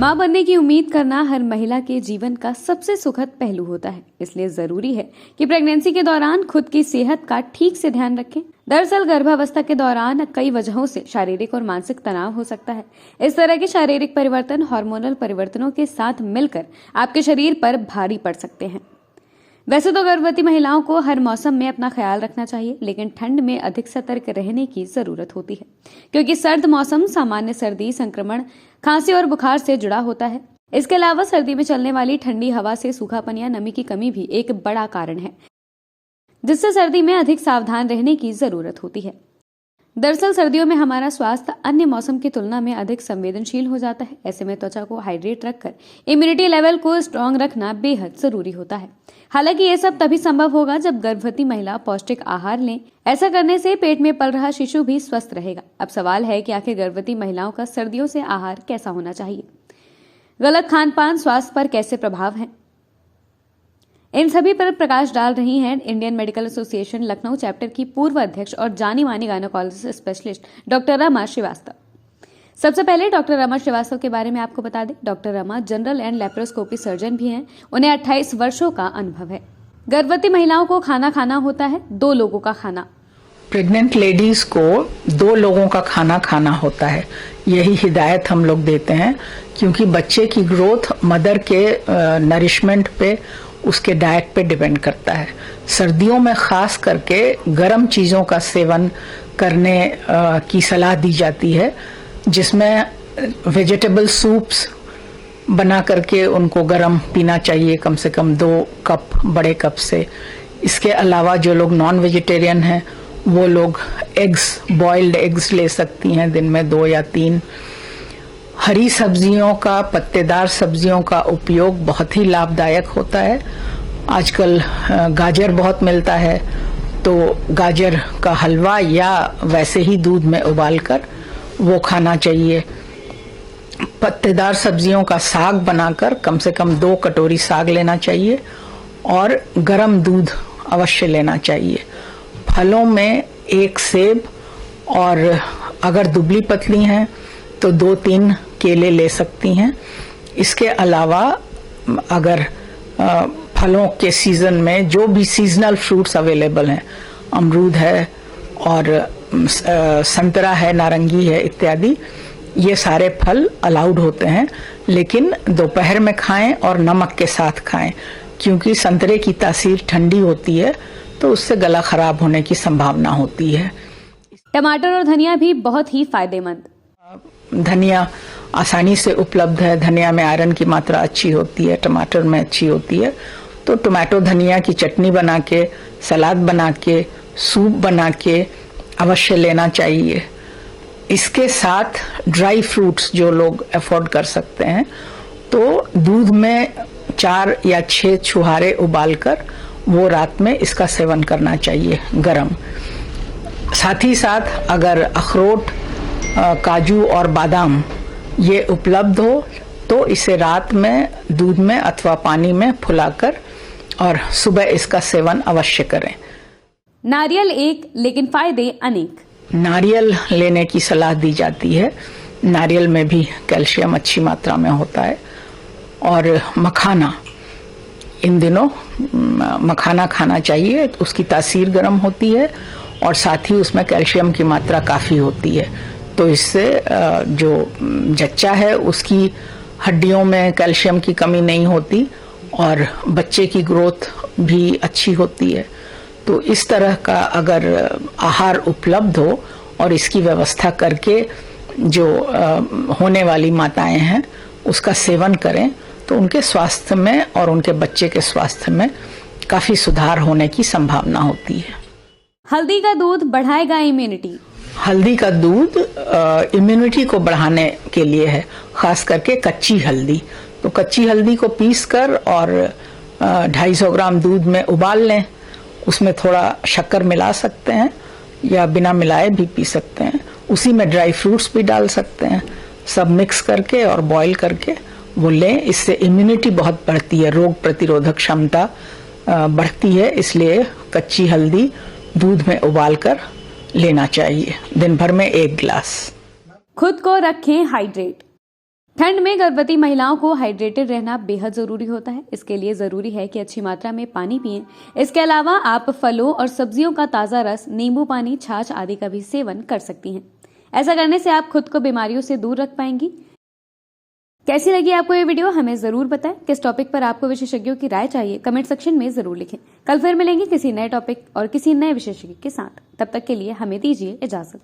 माँ बनने की उम्मीद करना हर महिला के जीवन का सबसे सुखद पहलू होता है, इसलिए जरूरी है कि प्रेगनेंसी के दौरान खुद की सेहत का ठीक से ध्यान रखें। दरअसल गर्भावस्था के दौरान कई वजहों से शारीरिक और मानसिक तनाव हो सकता है। इस तरह के शारीरिक परिवर्तन हार्मोनल परिवर्तनों के साथ मिलकर आपके शरीर पर भारी पड़ सकते हैं। वैसे तो गर्भवती महिलाओं को हर मौसम में अपना ख्याल रखना चाहिए, लेकिन ठंड में अधिक सतर्क रहने की जरूरत होती है, क्योंकि सर्द मौसम सामान्य सर्दी, संक्रमण, खांसी और बुखार से जुड़ा होता है। इसके अलावा सर्दी में चलने वाली ठंडी हवा से सूखापन या नमी की कमी भी एक बड़ा कारण है, जिससे सर्दी में अधिक सावधान रहने की जरूरत होती है। दरअसल सर्दियों में हमारा स्वास्थ्य अन्य मौसम की तुलना में अधिक संवेदनशील हो जाता है। ऐसे में त्वचा को हाइड्रेट रखकर इम्यूनिटी लेवल को स्ट्रांग रखना बेहद जरूरी होता है। हालांकि ये सब तभी संभव होगा जब गर्भवती महिला पौष्टिक आहार लें। ऐसा करने से पेट में पल रहा शिशु भी स्वस्थ रहेगा। अब सवाल है कि आखिर गर्भवती महिलाओं का सर्दियों से आहार कैसा होना चाहिए? गलत खान पान स्वास्थ्य पर कैसे प्रभाव है? इन सभी पर प्रकाश डाल रही हैं Indian medical association Lucknow chapter की पूर्व अध्यक्ष और जानी मानी gynaecologist specialist doctor Rama Srivastava. सबसे पहले डॉक्टर रमा श्रीवास्तव के बारे में आपको बता दें, doctor Rama general and laparoscopy surgeon भी हैं। उन्हें 28 वर्षों का अनुभव है। गर्भवती महिलाओं को खाना खाना होता है 2 लोगों का खाना। प्रेग्नेंट लेडीज को 2 लोगों का खाना खाना होता है, यही हिदायत हम लोग देते हैं, क्योंकि बच्चे की ग्रोथ मदर के नरिशमेंट पे, उसके डाइट पे डिपेंड करता है। सर्दियों में खास करके गर्म चीजों का सेवन करने की सलाह दी जाती है, जिसमें वेजिटेबल सूप्स बना करके उनको गर्म पीना चाहिए, कम से कम 2 कप बड़े कप से। इसके अलावा जो लोग नॉन वेजिटेरियन हैं वो लोग एग्स, बॉइल्ड एग्स ले सकती हैं, दिन में 2 या 3। हरी सब्जियों का, पत्तेदार सब्जियों का उपयोग बहुत ही लाभदायक होता है। आजकल गाजर बहुत मिलता है, तो गाजर का हलवा या वैसे ही दूध में उबालकर वो खाना चाहिए। पत्तेदार सब्जियों का साग बनाकर कम से कम 2 कटोरी साग लेना चाहिए और गर्म दूध अवश्य लेना चाहिए। फलों में 1 सेब और अगर दुबली पतली हैं तो 2-3 केले ले सकती हैं। इसके अलावा अगर फलों के सीजन में जो भी सीजनल फ्रूट्स अवेलेबल हैं, अमरूद है और संतरा है, नारंगी है इत्यादि, ये सारे फल अलाउड होते हैं, लेकिन दोपहर में खाएं और नमक के साथ खाएं, क्योंकि संतरे की तासीर ठंडी होती है तो उससे गला खराब होने की संभावना होती है। टमाटर और धनिया भी बहुत ही फायदेमंद। धनिया आसानी से उपलब्ध है, धनिया में आयरन की मात्रा अच्छी होती है, टमाटर में अच्छी होती है, तो टमाटो धनिया की चटनी बना के, सलाद बना के, सूप बना के अवश्य लेना चाहिए। इसके साथ ड्राई फ्रूट्स जो लोग अफोर्ड कर सकते हैं, तो दूध में 4 या 6 छुहारे उबालकर वो रात में इसका सेवन करना चाहिए गरम। साथ ही साथ अगर अखरोट, काजू और बादाम ये उपलब्ध हो तो इसे रात में दूध में अथवा पानी में फुलाकर और सुबह इसका सेवन अवश्य करें। नारियल एक, लेकिन फायदे अनेक। नारियल लेने की सलाह दी जाती है। नारियल में भी कैल्शियम अच्छी मात्रा में होता है। और मखाना, इन दिनों मखाना खाना चाहिए, उसकी तासीर गर्म होती है और साथ ही उसमें कैल्शियम की मात्रा काफी होती है, तो इससे जो जच्चा है उसकी हड्डियों में कैल्शियम की कमी नहीं होती और बच्चे की ग्रोथ भी अच्छी होती है। तो इस तरह का अगर आहार उपलब्ध हो और इसकी व्यवस्था करके जो होने वाली माताएं हैं उसका सेवन करें, तो उनके स्वास्थ्य में और उनके बच्चे के स्वास्थ्य में काफी सुधार होने की संभावना होती है। हल्दी का दूध बढ़ाएगा इम्यूनिटी। हल्दी का दूध इम्यूनिटी को बढ़ाने के लिए है, खास करके कच्ची हल्दी। तो कच्ची हल्दी को पीसकर और 250 ग्राम दूध में उबाल लें, उसमें थोड़ा शक्कर मिला सकते हैं या बिना मिलाए भी पी सकते हैं। उसी में ड्राई फ्रूट्स भी डाल सकते हैं। सब मिक्स करके और बॉईल करके वो लें। इससे इम्यूनिटी बहुत बढ़ती है, रोग प्रतिरोधक क्षमता बढ़ती है, इसलिए कच्ची हल्दी दूध में उबालकर लेना चाहिए। दिन भर में 1 गिलास। खुद को रखें हाइड्रेट। ठंड में गर्भवती महिलाओं को हाइड्रेटेड रहना बेहद जरूरी होता है। इसके लिए जरूरी है कि अच्छी मात्रा में पानी पिएं। इसके अलावा आप फलों और सब्जियों का ताजा रस, नींबू पानी, छाछ आदि का भी सेवन कर सकती हैं। ऐसा करने से आप खुद को बीमारियों से दूर रख पाएंगी। कैसी लगी आपको ये वीडियो हमें जरूर बताएं। किस टॉपिक पर आपको विशेषज्ञों की राय चाहिए कमेंट सेक्शन में जरूर लिखें। कल फिर मिलेंगे किसी नए टॉपिक और किसी नए विशेषज्ञ के साथ। तब तक के लिए हमें दीजिए इजाजत।